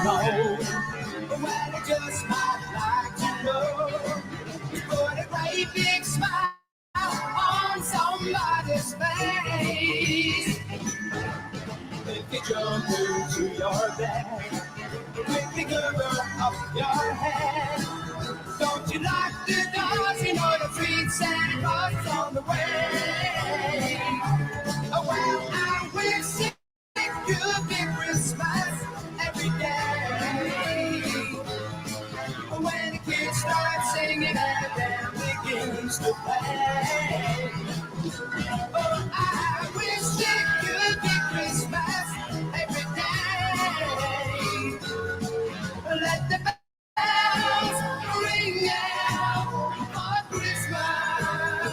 know. Well, I just might like to know. You put a great big smile on somebody's face. If you jump into your bed, quickly cover up your head. Don't you lock the doors? You know the treat Santa Claus is on the way. Oh, well, I wish you a big Christmas every day. When the kids start singing and the band begins to play. Oh, I wish you a big Christmas every day. Let the bells ring out for Christmas.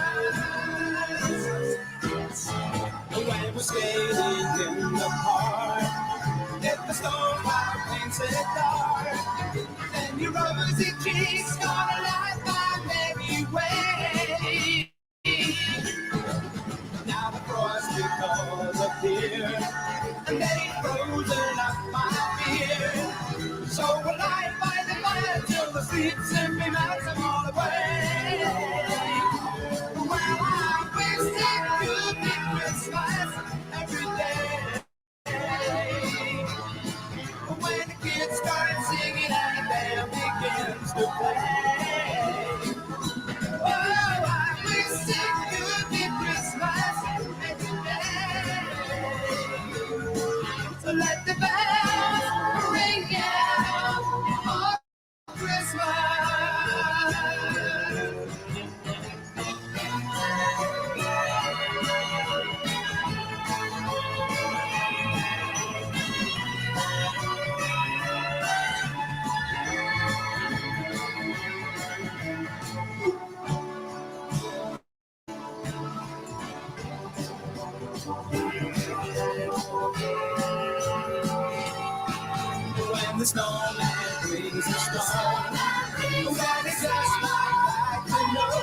When we're skating in the park, if the storm paints it dark, then your rosy cheeks gonna light my merry way. Now the frosty colors appear, and they frozen up my fear. So we'll lie by the fire till the sleep simply melts them all away. Well, I wish that could be Christmas every day. When the kids start singing and the band begins to play. Oh, I wish it could be Christmas every day. So let the bells ring out for Christmas. When the snowman brings the snow, that is just like to know.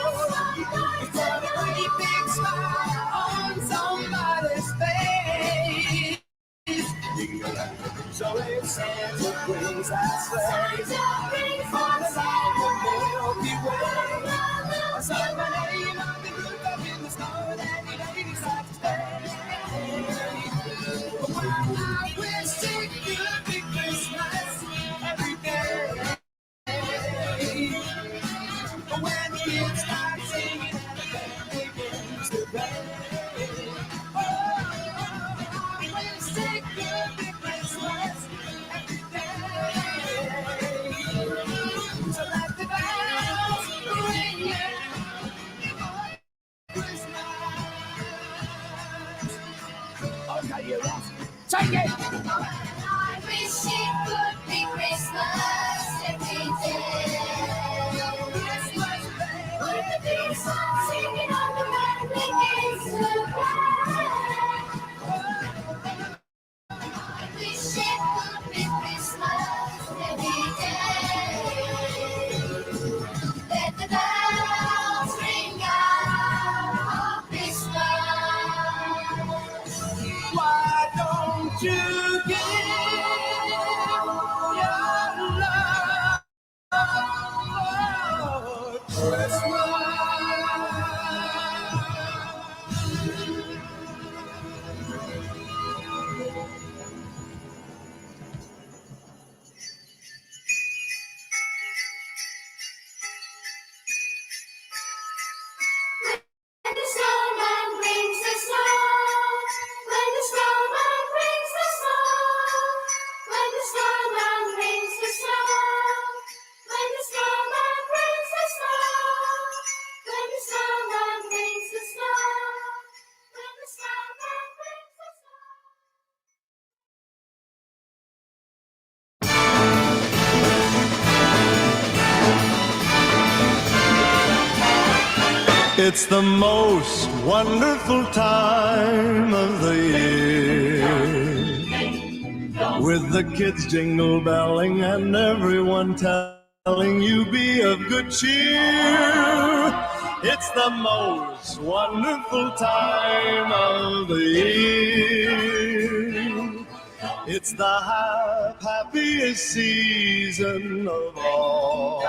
You put a great big smile on somebody's face. So if Santa brings us sleigh, all along the Milky Way, I saw my name on the roof up in the snow that he ladies like to stay. Well, I wish it could be Christmas every day. When the kids start singing and the band begins to play. Oh, I wish it could be Christmas every day. So let the bells ring out for Christmas. Okay, you lost. Take it! I wish it could be Christmas every day. Christmas Day. When the bees are singing on the band begins to play. I wish it could be Christmas every day. Let the bells ring out for Christmas. Why don't you give your love for Christmas? When the snowman brings the snow, when the snowman brings the snow, when the snowman brings the snow, when the snowman brings the snow, when the snowman brings the snow, when the snowman brings the snow. It's the most wonderful time of the year, with the kids jingle belling and everyone telling you be of good cheer. It's the most wonderful time of the year. It's the happiest season of all.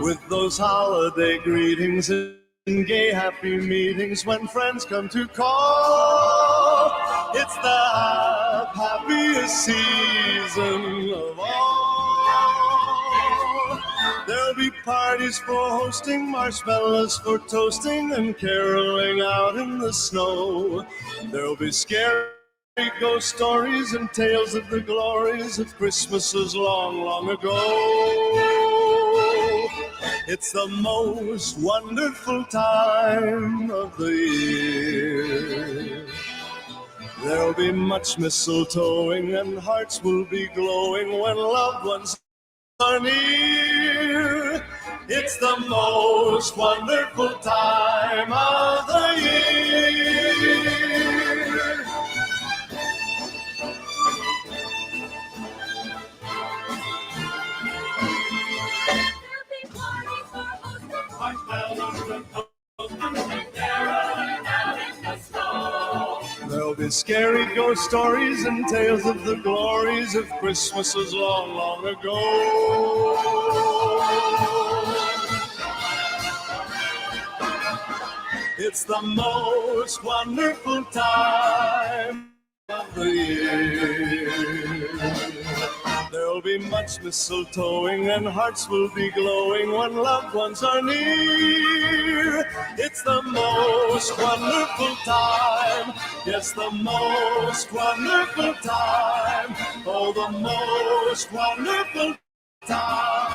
With those holiday greetings and gay happy meetings when friends come to call. It's the happiest season of all. There'll be parties for hosting, marshmallows for toasting, and caroling out in the snow. There'll be scary ghost stories and tales of the glories of Christmases long, long ago. It's the most wonderful time of the year. There'll be much mistletoeing and hearts will be glowing when loved ones are near. It's the most wonderful time of the year. There'll be scary ghost stories and tales of the glories of Christmases long, long ago. It's the most wonderful time of the year. There'll be much mistletoeing and hearts will be glowing when loved ones are near. It's the most wonderful time. Yes, the most wonderful time. Oh, the most wonderful time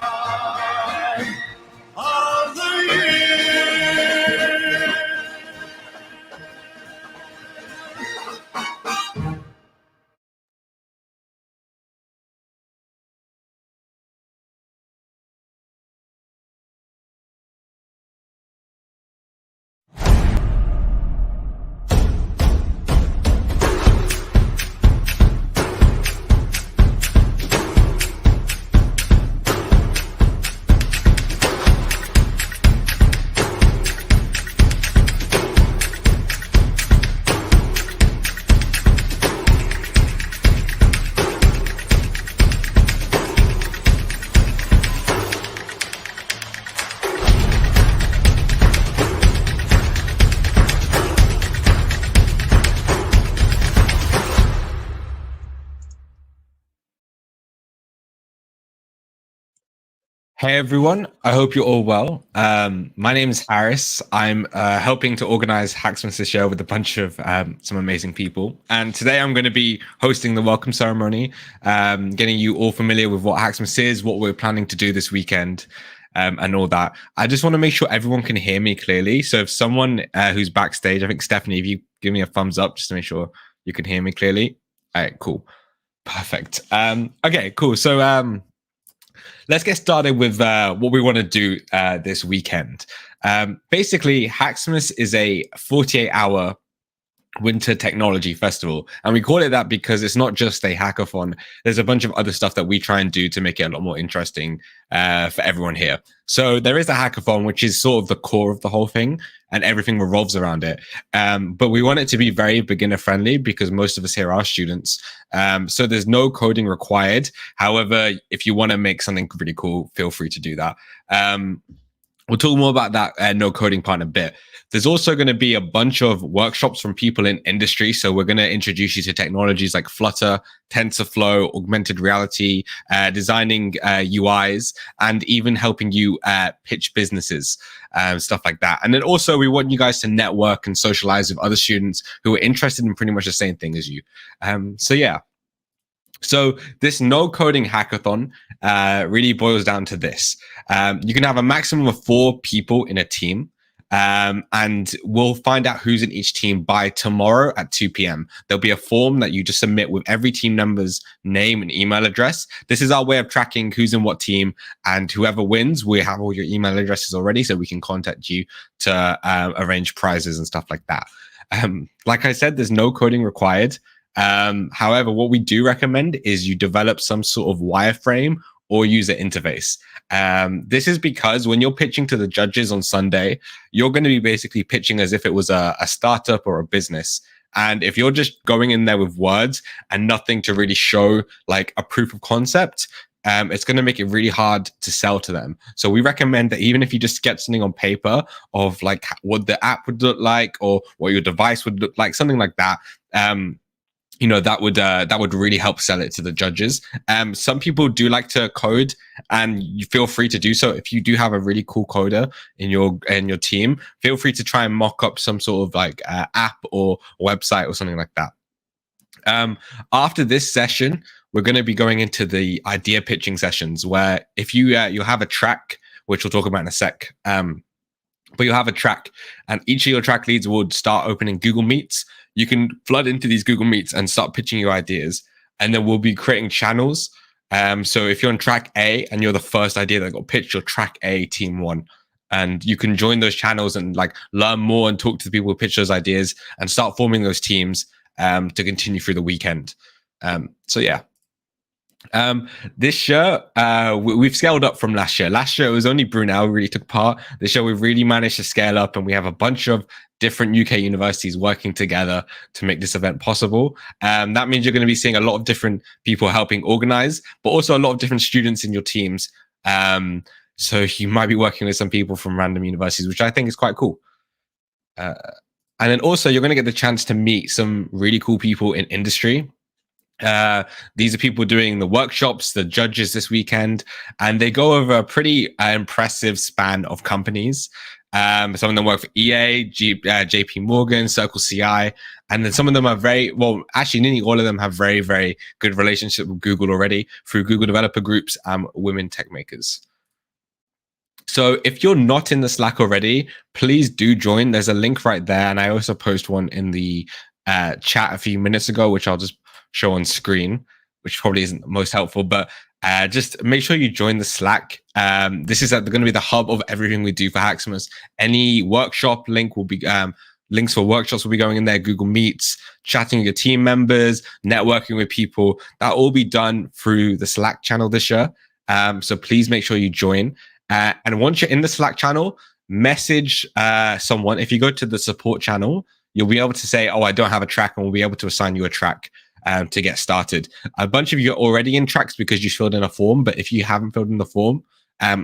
of the year. Hey everyone, I hope you're all well. My name is Harris. I'm helping to organize HACXMAS this year with a bunch of some amazing people. And today I'm going to be hosting the welcome ceremony, getting you all familiar with what HACXMAS is, what we're planning to do this weekend, and all that. I just want to make sure everyone can hear me clearly. So if someone who's backstage, I think Stephanie, if you give me a thumbs up just to make sure you can hear me clearly. All right, cool. Perfect. Okay, cool. So let's get started with what we want to do this weekend. Basically, HACXMAS is a 48-hour winter technology festival, and we call it that because it's not just a hackathon. There's a bunch of other stuff that we try and do to make it a lot more interesting for everyone here. So there is a hackathon, which is sort of the core of the whole thing, and everything revolves around it. But we want it to be very beginner friendly because most of us here are students. So there's no coding required. However, if you want to make something pretty cool, feel free to do that. We'll talk more about that no coding part in a bit. There's also going to be a bunch of workshops from people in industry. So we're going to introduce you to technologies like Flutter, TensorFlow, augmented reality, designing UIs, and even helping you pitch businesses, stuff like that. And then also we want you guys to network and socialize with other students who are interested in pretty much the same thing as you. So yeah. So this no coding hackathon really boils down to this. You can have a maximum of 4 people in a team. And we'll find out who's in each team by tomorrow at 2 p.m. There'll be a form that you just submit with every team member's name and email address. This is our way of tracking who's in what team, and whoever wins, we have all your email addresses already, so we can contact you to arrange prizes and stuff like that. Like I said, there's no coding required. However, what we do recommend is you develop some sort of wireframe or user interface. This is because when you're pitching to the judges on Sunday, you're going to be basically pitching as if it was a startup or a business. And if you're just going in there with words and nothing to really show like a proof of concept, it's going to make it really hard to sell to them. So we recommend that even if you just get something on paper of like what the app would look like or what your device would look like, something like that, that would really help sell it to the judges. Some people do like to code, and you feel free to do so. If you do have a really cool coder in your team, feel free to try and mock up some sort of like app or website or something like that. After this session, we're going to be going into the idea pitching sessions, where if you'll have a track, which we'll talk about in a sec. But you'll have a track, and each of your track leads would start opening Google Meets. You can flood into these Google Meets and start pitching your ideas, and then we'll be creating channels. So if you're on track A and you're the first idea that got pitched, you're track A team 1, and you can join those channels and like learn more and talk to the people who pitch those ideas and start forming those teams to continue through the weekend. This year, we've scaled up from last year. Last year, it was only Brunel who really took part. This year, we've really managed to scale up, and we have a bunch of different UK universities working together to make this event possible. That means you're going to be seeing a lot of different people helping organize, but also a lot of different students in your teams. So you might be working with some people from random universities, which I think is quite cool. And then also, you're going to get the chance to meet some really cool people in industry. These are people doing the workshops, the judges this weekend, and they go over a pretty impressive span of companies. Some of them work for EA, JP Morgan, Circle CI, and then some of them are nearly all of them have very, very good relationship with Google already through Google developer groups and women tech makers. So if you're not in the Slack already, please do join. There's a link right there, and I also post one in the chat a few minutes ago, which I'll just show on screen, which probably isn't the most helpful, but just make sure you join the Slack. This is going to be the hub of everything we do for HACXMAS. Any workshop link will be links for workshops will be going in there. Google Meets, chatting with your team members, networking with people. That will be done through the Slack channel this year. So please make sure you join. And once you're in the Slack channel, message someone. If you go to the support channel, you'll be able to say, "Oh, I don't have a track," and we'll be able to assign you a track. To get started. A bunch of you are already in tracks because you filled in a form, but if you haven't filled in the form,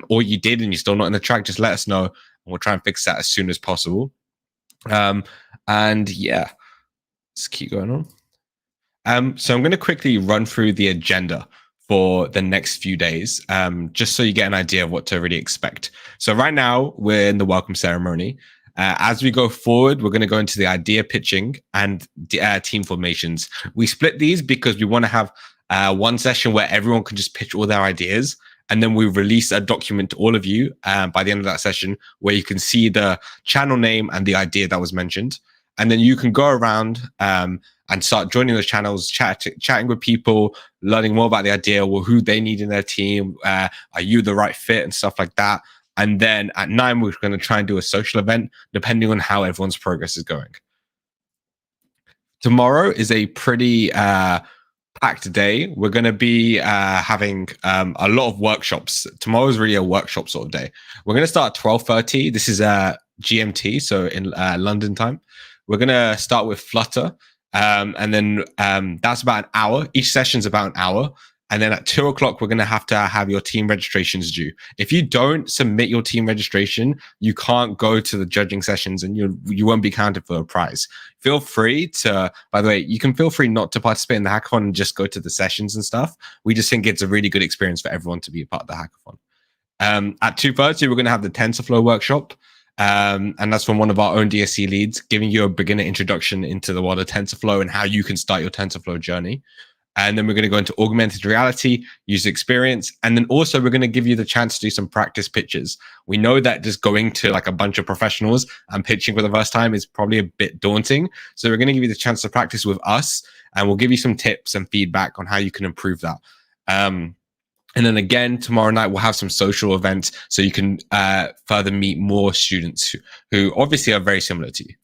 or you did and you're still not in the track, just let us know and we'll try and fix that as soon as possible. And yeah, let's keep going on. So I'm going to quickly run through the agenda for the next few days, just so you get an idea of what to really expect. So right now we're in the welcome ceremony. As we go forward, we're going to go into the idea pitching and team formations. We split these because we want to have one session where everyone can just pitch all their ideas. And then we release a document to all of you by the end of that session where you can see the channel name and the idea that was mentioned. And then you can go around and start joining those channels, chatting with people, learning more about the idea or who they need in their team. Are you the right fit and stuff like that? And then at 9, we're going to try and do a social event, depending on how everyone's progress is going. Tomorrow is a pretty packed day. We're going to be having a lot of workshops. Tomorrow is really a workshop sort of day. We're going to start at 12:30. This is GMT, so in London time. We're going to start with Flutter, and then that's about an hour. Each session's about an hour. And then at 2 o'clock, we're going to have your team registrations due. If you don't submit your team registration, you can't go to the judging sessions and you won't be counted for a prize. Feel free to, by the way, you can feel free not to participate in the hackathon and just go to the sessions and stuff. We just think it's a really good experience for everyone to be a part of the hackathon. At 2:30, we're going to have the TensorFlow workshop. And that's from one of our own DSC leads, giving you a beginner introduction into the world of TensorFlow and how you can start your TensorFlow journey. And then we're going to go into augmented reality, user experience. And then also we're going to give you the chance to do some practice pitches. We know that just going to like a bunch of professionals and pitching for the first time is probably a bit daunting. So we're going to give you the chance to practice with us, and we'll give you some tips and feedback on how you can improve that. And then again, tomorrow night, we'll have some social events so you can further meet more students who obviously are very similar to you.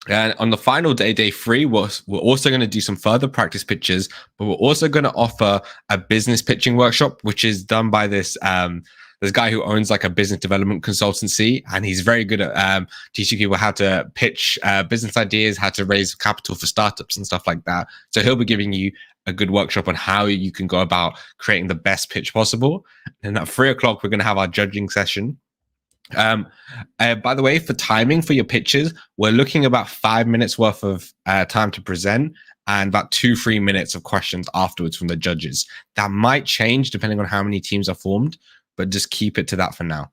And on the final day, day 3, we're also going to do some further practice pitches, but we're also going to offer a business pitching workshop, which is done by this There's a guy who owns like a business development consultancy, and he's very good at teaching people how to pitch business ideas, how to raise capital for startups and stuff like that. So he'll be giving you a good workshop on how you can go about creating the best pitch possible. And at 3:00, we're going to have our judging session. By the way, for timing for your pitches, we're looking about 5 minutes worth of time to present and about 2-3 minutes of questions afterwards from the judges. That might change depending on how many teams are formed, but just keep it to that for now.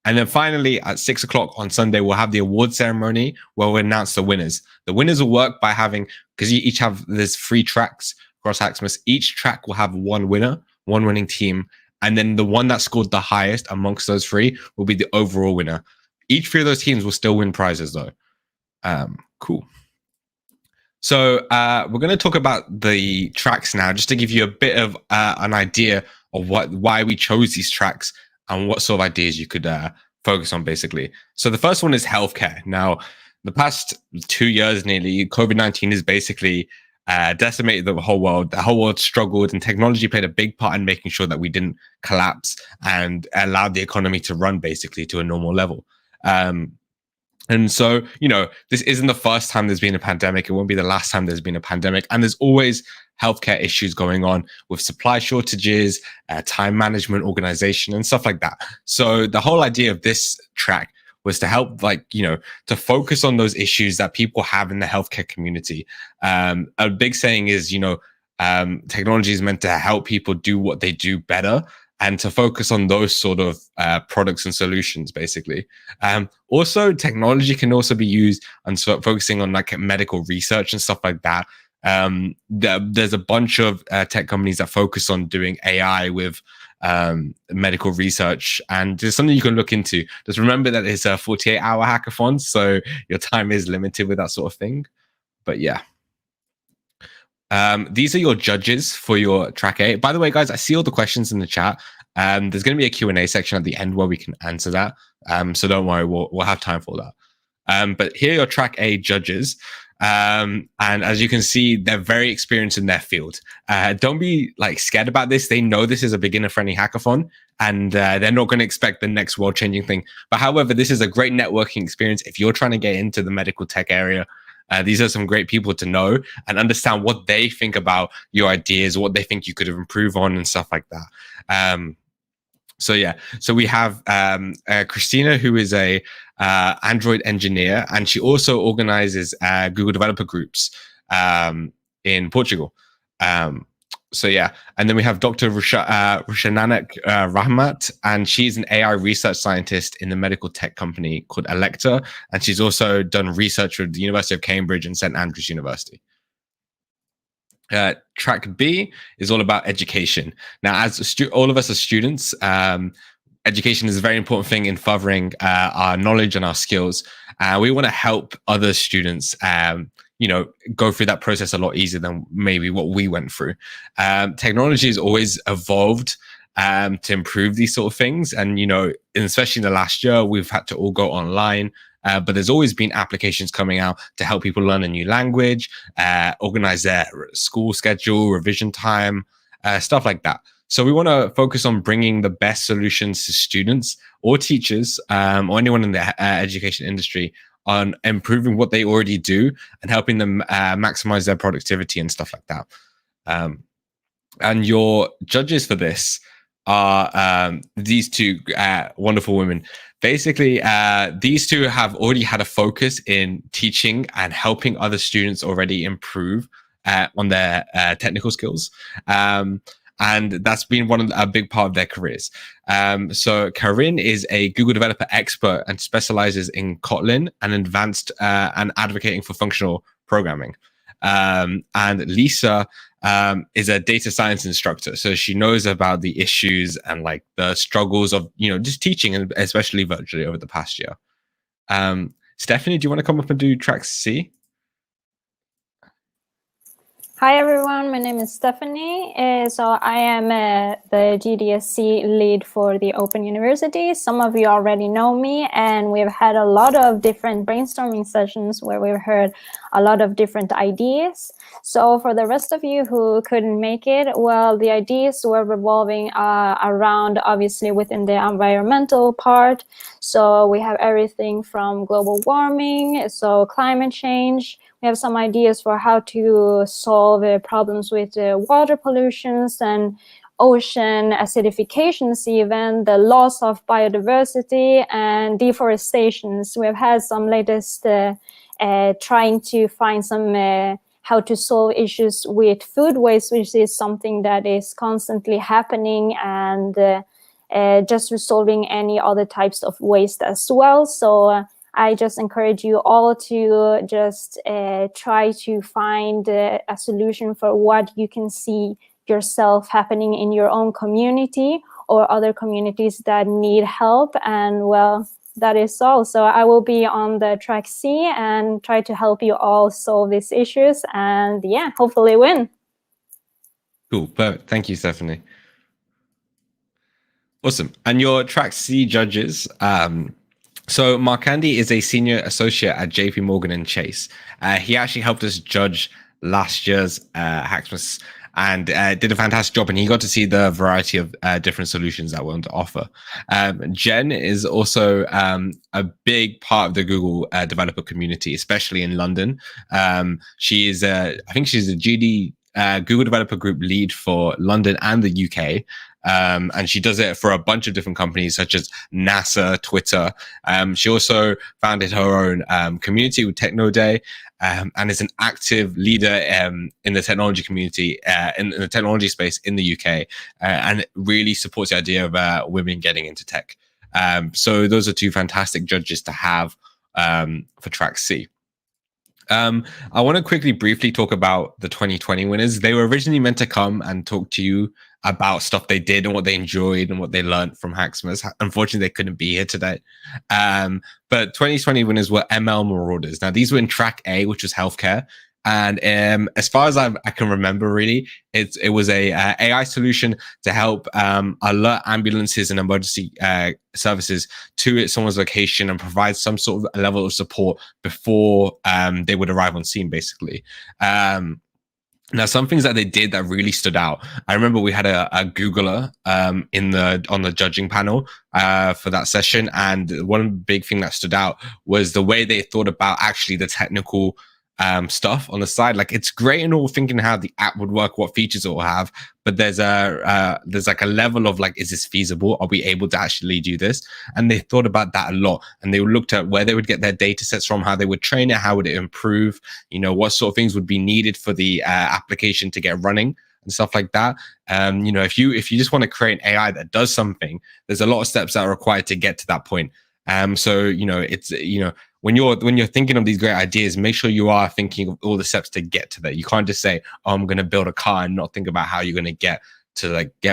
And then finally, at 6:00 on Sunday, we'll have the award ceremony where we'll announce the winners. The winners will work by having, because you each have, there's 3 tracks across HACXMAS. Each track will have one winner, one winning team. And then the one that scored the highest amongst those 3 will be the overall winner. Each 3 of those teams will still win prizes though. Cool. So we're going to talk about the tracks now, just to give you a bit of an idea of why we chose these tracks and what sort of ideas you could focus on, basically. So the first one is healthcare. Now, the past 2 years nearly, COVID-19 has basically decimated the whole world. The whole world struggled, and technology played a big part in making sure that we didn't collapse and allowed the economy to run basically to a normal level. And so, this isn't the first time there's been a pandemic. It won't be the last time there's been a pandemic. And there's always healthcare issues going on with supply shortages, time management, organization, and stuff like that. So the whole idea of this track was to help, to focus on those issues that people have in the healthcare community. A big saying is, technology is meant to help people do what they do better, and to focus on those sort of products and solutions, basically. Also, technology can also be used and focusing on like medical research and stuff like that. There's a bunch of tech companies that focus on doing AI with medical research, and there's something you can look into. Just remember that it's a 48-hour hackathon, so your time is limited with that sort of thing. But yeah. These are your judges for your track A. By the way, guys, I see all the questions in the chat. There's going to be a Q&A section at the end where we can answer that. So don't worry, we'll have time for that. But here are your track A judges. And as you can see, they're very experienced in their field. Don't be scared about this. They know this is a beginner-friendly hackathon, and they're not going to expect the next world-changing thing. But however, this is a great networking experience if you're trying to get into the medical tech area. These are some great people to know and understand what they think about your ideas, what they think you could improve on, and stuff like that. So we have Christina, who is a Android engineer, and she also organizes Google developer groups in Portugal. And then we have Dr. Rushananak Rahmat, and she's an AI research scientist in the medical tech company called Electa, and she's also done research with the University of Cambridge and St. Andrews University. Track B is all about education. Now, as all of us are students, education is a very important thing in furthering our knowledge and our skills. We want to help other students go through that process a lot easier than maybe what we went through. Technology has always evolved to improve these sort of things. And, especially in the last year, we've had to all go online. But there's always been applications coming out to help people learn a new language, organize their school schedule, revision time, stuff like that. So we want to focus on bringing the best solutions to students or teachers or anyone in the education industry on improving what they already do and helping them maximize their productivity and stuff like that. And your judges for this are these 2 wonderful women. Basically, these 2 have already had a focus in teaching and helping other students already improve on their technical skills. And that's been a big part of their careers. So Karin is a Google developer expert and specializes in Kotlin and advanced and advocating for functional programming. And Lisa is a data science instructor. So she knows about the issues and the struggles of, just teaching, and especially virtually over the past year. Stephanie, do you want to come up and do track C? Hi everyone, my name is Stephanie. So I am the GDSC lead for the Open University. Some of you already know me, and we've had a lot of different brainstorming sessions where we've heard a lot of different ideas. So for the rest of you who couldn't make it, well, the ideas were revolving around, obviously, within the environmental part. So we have everything from global warming, so climate change. We have some ideas for how to solve problems with water pollutions and ocean acidifications, even the loss of biodiversity and deforestation. So we've had some latest trying to find some how to solve issues with food waste, which is something that is constantly happening, and just resolving any other types of waste as well. So I just encourage you all to just try to find a solution for what you can see yourself happening in your own community or other communities that need help. And well, that is all. So I will be on the track C and try to help you all solve these issues and yeah, hopefully win. Cool. Perfect. Thank you, Stephanie. Awesome. And your track C judges. So Mark Andy is a senior associate at JP Morgan and Chase. He actually helped us judge last year's HACXMAS and did a fantastic job. And he got to see the variety of different solutions that we're on to offer. Jen is also a big part of the Google developer community, especially in London. She is, I think she's a Google Developer Group lead for London and the UK. And she does it for a bunch of different companies such as NASA, Twitter. She also founded her own community with Techno Day, and is an active leader in the technology community, in the technology space in the UK, and really supports the idea of women getting into tech. So those are two fantastic judges to have for track C. I want to quickly briefly talk about the 2020 winners. They were originally meant to come and talk to you about stuff they did and what they enjoyed and what they learned from HACXMAS. Unfortunately, they couldn't be here today. But 2020 winners were ML Marauders. Now, these were in track A, which was healthcare. And as far as I can remember, really, it was a AI solution to help alert ambulances and emergency services to someone's location and provide some sort of level of support before they would arrive on scene, basically. Now, some things that they did that really stood out. I remember we had a Googler on the judging panel for that session, and one big thing that stood out was the way they thought about actually the technical stuff on the side. Like, it's great and all thinking how the app would work, what features it will have, but there's like a level of like, is this feasible? Are we able to actually do this? And they thought about that a lot, and they looked at where they would get their data sets from, how they would train it, how would it improve, what sort of things would be needed for the application to get running and stuff like that. If you just want to create an AI that does something, there's a lot of steps that are required to get to that point. When you're thinking of these great ideas, make sure you are thinking of all the steps to get to that. You can't just say, "Oh, I'm going to build a car," and not think about how you're going to get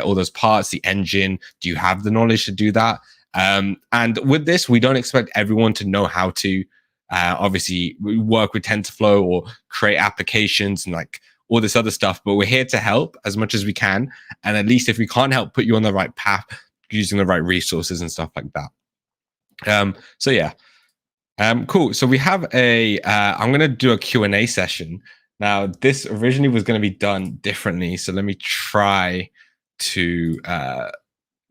all those parts, the engine. Do you have the knowledge to do that? And with this, we don't expect everyone to know how to obviously work with TensorFlow or create applications and like all this other stuff. But we're here to help as much as we can, and at least if we can't help, put you on the right path using the right resources and stuff like that. So yeah. Cool. So we have I'm going to do a Q&A session. Now, this originally was going to be done differently. So let me try to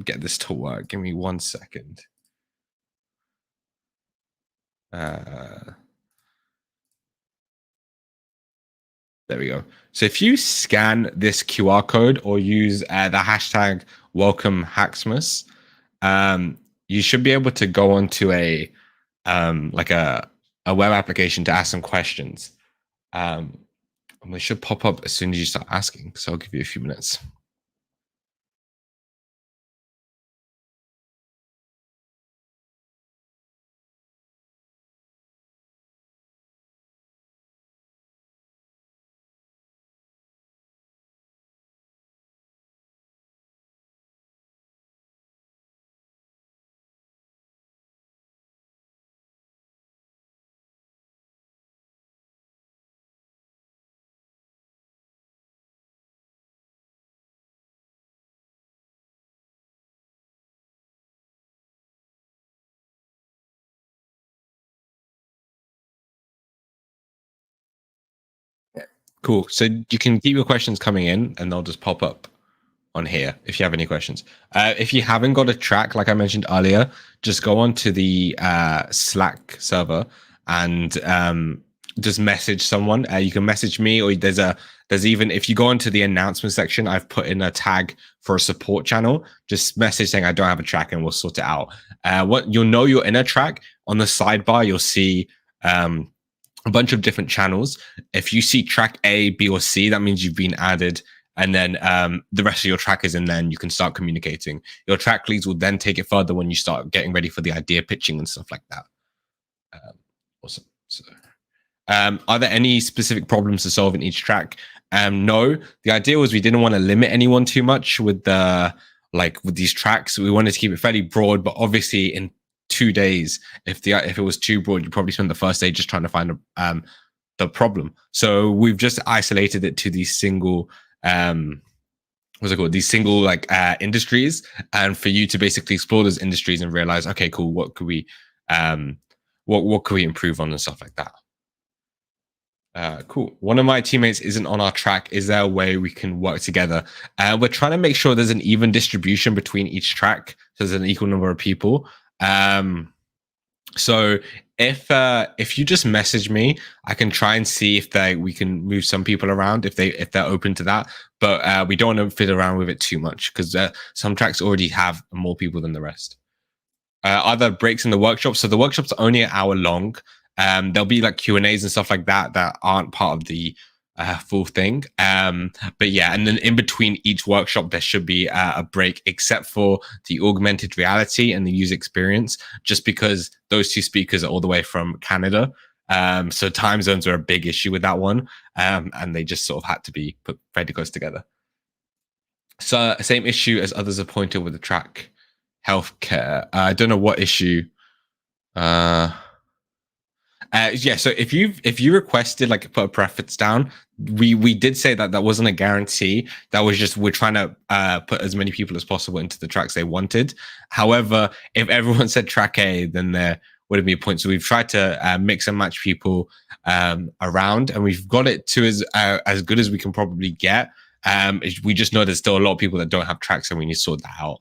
get this to work. Give me 1 second. There we go. So if you scan this QR code or use the hashtag welcome HACXMAS, you should be able to go onto a web application to ask some questions. And they should pop up as soon as you start asking. So I'll give you a few minutes. Cool. So you can keep your questions coming in, and they'll just pop up on here if you have any questions. If you haven't got a track, like I mentioned earlier, just go on to the Slack server and just message someone. You can message me, or there's even, if you go into the announcement section, I've put in a tag for a support channel. Just message saying I don't have a track, and we'll sort it out. What you'll know you're in a track, on the sidebar you'll see a bunch of different channels. If you see track A, B, or C, that means you've been added. And then the rest of your track is in there, and you can start communicating. Your track leads will then take it further when you start getting ready for the idea pitching and stuff like that. Awesome. So, are there any specific problems to solve in each track? No. The idea was we didn't want to limit anyone too much with with these tracks. We wanted to keep it fairly broad, but obviously in 2 days, if it was too broad, you'd probably spend the first day just trying to find the problem. So we've just isolated it to these single what's it called, these single industries, and for you to basically explore those industries and realize, okay, cool, what could we what could we improve on and stuff like that. Cool. One of my teammates isn't on our track. Is there a way we can work together? We're trying to make sure there's an even distribution between each track, so there's an equal number of people. So if you just message me, I can try and see if we can move some people around if they're open to that. But we don't want to fiddle around with it too much, because some tracks already have more people than the rest. Are there breaks in the workshop? So the workshops are only an hour long. There'll be like Q&As and stuff like that aren't part of the full thing. But yeah, and then in between each workshop, there should be a break, except for the augmented reality and the user experience, just because those two speakers are all the way from Canada. So time zones are a big issue with that one. And they just sort of had to be put fairly close together. So same issue as others have pointed with the track healthcare. I don't know what issue. Yeah, so if you requested put a preference down, we did say that wasn't a guarantee. That was just, we're trying to put as many people as possible into the tracks they wanted. However, if everyone said track A, then there wouldn't be a point. So we've tried to mix and match people around, and we've got it to as good as we can probably get. We just know there's still a lot of people that don't have tracks, and we need to sort that out.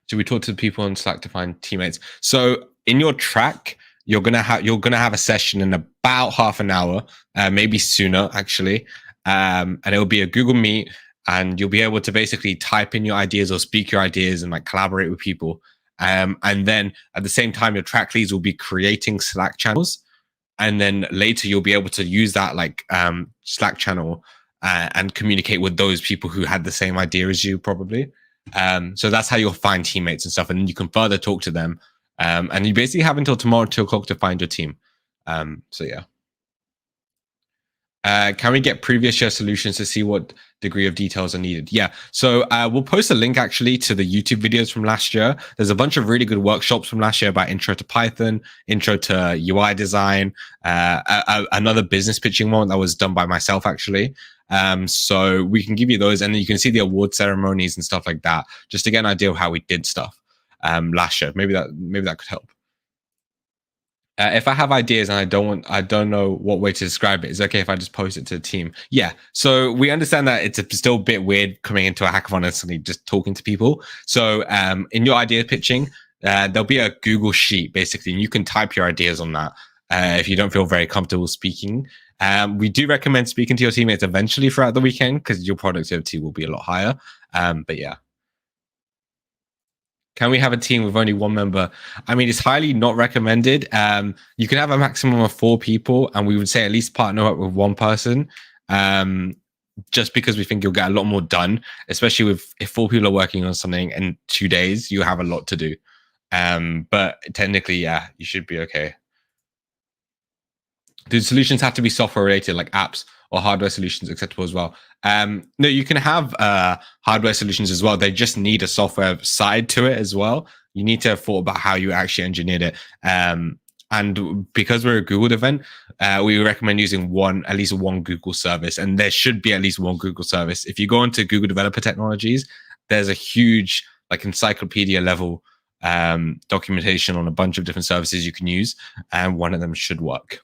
So we talk to the people on Slack to find teammates. So in your track, you're gonna have a session in about half an hour, maybe sooner actually, and it will be a Google Meet, and you'll be able to basically type in your ideas or speak your ideas and collaborate with people. And then at the same time, your track leads will be creating Slack channels, and then later you'll be able to use that Slack channel and communicate with those people who had the same idea as you probably. So that's how you'll find teammates and stuff, and then you can further talk to them. And you basically have until tomorrow 2 o'clock to find your team. So yeah. Can we get previous year solutions to see what degree of details are needed? Yeah. So we'll post a link actually to the YouTube videos from last year. There's a bunch of really good workshops from last year about intro to Python, intro to UI design, another business pitching one that was done by myself actually. So we can give you those, and then you can see the award ceremonies and stuff like that, just to get an idea of how we did stuff last year. Maybe that could help. If I have ideas and I don't know what way to describe it, it's okay if I just post it to the team. Yeah. So we understand that it's still a bit weird coming into a hackathon and suddenly just talking to people. So in your idea pitching, there'll be a Google sheet basically, and you can type your ideas on that if you don't feel very comfortable speaking. We do recommend speaking to your teammates eventually throughout the weekend, because your productivity will be a lot higher. But yeah. Can we have a team with only one member? I mean, it's highly not recommended. You can have a maximum of 4 people, and we would say at least partner up with one person, just because we think you'll get a lot more done, especially if 4 people are working on something in 2 days, you have a lot to do. But technically, yeah, you should be okay. Do solutions have to be software related, like apps, or hardware solutions acceptable as well? No, you can have hardware solutions as well. They just need a software side to it as well. You need to have thought about how you actually engineered it. And because we're a Google event, we recommend using at least one Google service, and there should be at least one Google service. If you go into Google Developer Technologies, there's a huge encyclopedia level documentation on a bunch of different services you can use, and one of them should work.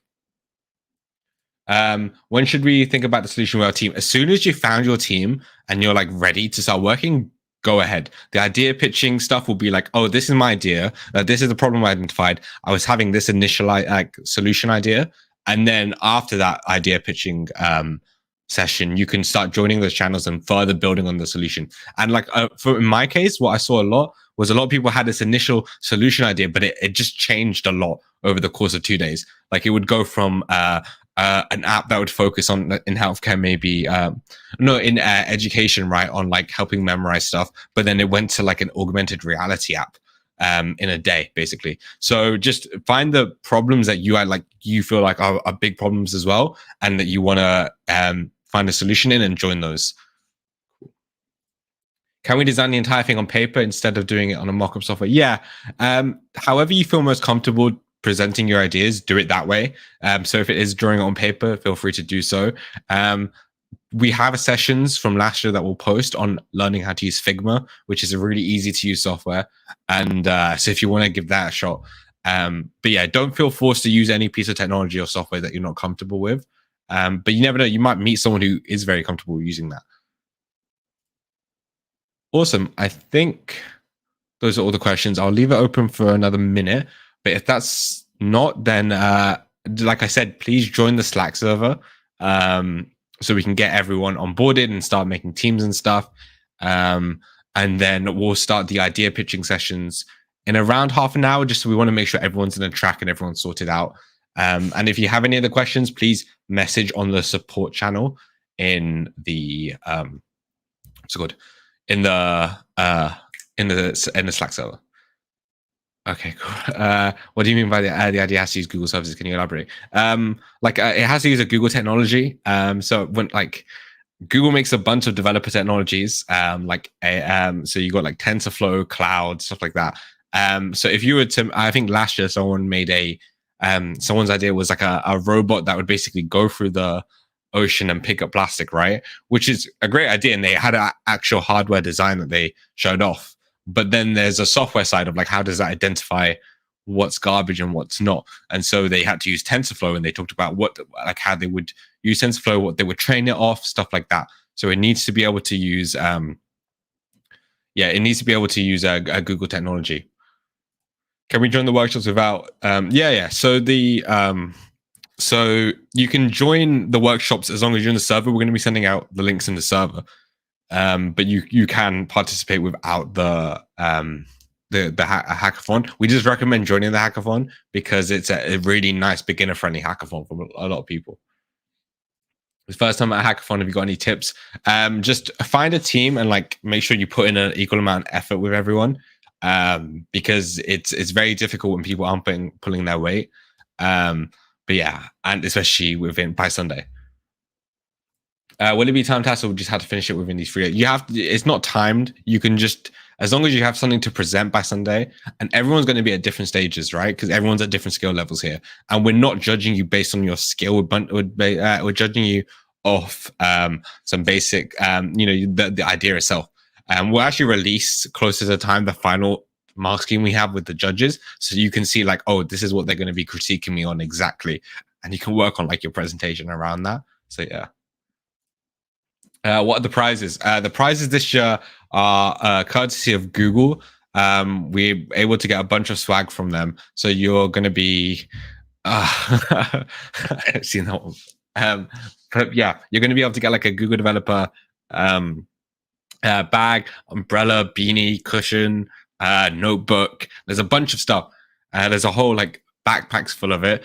When should we think about the solution with our team? As soon as you found your team and you're like ready to start working, go ahead. The idea pitching stuff will be like, oh, this is my idea. This is the problem I identified. I was having this initial like solution idea. And then after that idea pitching session, you can start joining those channels and further building on the solution. And like in my case, what I saw a lot was a lot of people had this initial solution idea, but it just changed a lot over the course of 2 days. Like it would go from an app that would focus on in healthcare, maybe in education, right, on like helping memorize stuff, but then it went to like an augmented reality app in a day, basically. So just find the problems that you feel like are big problems as well, and that you want to find a solution in and join those. Can we design the entire thing on paper instead of doing it on a mock-up software? Yeah. However you feel most comfortable presenting your ideas, do it that way. So if it is drawing it on paper, feel free to do so. We have sessions from last year that we'll post on learning how to use Figma, which is a really easy to use software. And so if you want to give that a shot, but yeah, don't feel forced to use any piece of technology or software that you're not comfortable with. But you never know, you might meet someone who is very comfortable using that. Awesome. I think those are all the questions. I'll leave it open for another minute. But if that's not, then like I said, please join the Slack server so we can get everyone onboarded and start making teams and stuff. And then we'll start the idea pitching sessions in around half an hour, just so we want to make sure everyone's in a track and everyone's sorted out. And if you have any other questions, please message on the support channel in the in the Slack server. Okay, cool. What do you mean by the idea has to use Google services? Can you elaborate? It has to use a Google technology. So when like Google makes a bunch of developer technologies, so you got like TensorFlow, Cloud, stuff like that. So if you were to, I think last year someone made someone's idea was like a robot that would basically go through the ocean and pick up plastic, right? Which is a great idea, and they had an actual hardware design that they showed off. But then there's a software side of like, how does that identify what's garbage and what's not? And so they had to use TensorFlow, and they talked about how they would use TensorFlow, what they would train it off, stuff like that. So it needs to be able to use, a Google technology. Can we join the workshops without? So you can join the workshops as long as you're in the server. We're going to be sending out the links in the server. But you can participate without the hackathon. We just recommend joining the hackathon because it's a really nice beginner-friendly hackathon for a lot of people. It's the first time at a hackathon. Have you got any tips? Just find a team and like make sure you put in an equal amount of effort with everyone, because it's very difficult when people aren't pulling their weight. But yeah, and especially by Sunday. Will it be time task, or we just have to finish it within these 3 days? You have to, it's not timed. You can just, as long as you have something to present by Sunday, and everyone's going to be at different stages, right? Because everyone's at different skill levels here. And we're not judging you based on your skill. We're judging you off some basic, the idea itself. We'll actually release closer to the time the final mark scheme we have with the judges. So you can see like, oh, this is what they're going to be critiquing me on exactly. And you can work on like your presentation around that. So yeah. What are the prizes? The prizes this year are courtesy of Google. We're able to get a bunch of swag from them. So you're going to be, I've seen that one. But yeah, you're going to be able to get like a Google developer bag, umbrella, beanie, cushion, notebook. There's a bunch of stuff. There's a whole like backpacks full of it.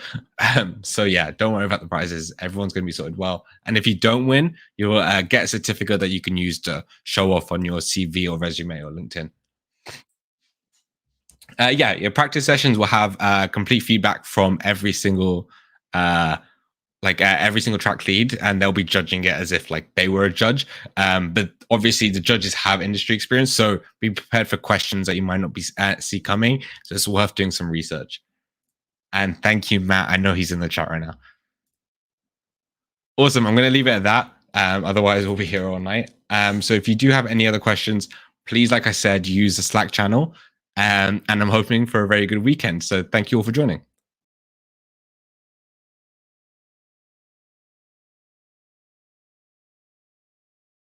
So yeah, don't worry about the prizes. Everyone's going to be sorted well. And if you don't win, you'll get a certificate that you can use to show off on your CV or resume or LinkedIn. Your practice sessions will have complete feedback from every single track lead, and they'll be judging it as if like they were a judge. But obviously the judges have industry experience, so be prepared for questions that you might not be see coming. So it's worth doing some research. And thank you, Matt. I know he's in the chat right now. Awesome. I'm going to leave it at that. Otherwise, we'll be here all night. So if you do have any other questions, please, like I said, use the Slack channel. And I'm hoping for a very good weekend. So thank you all for joining.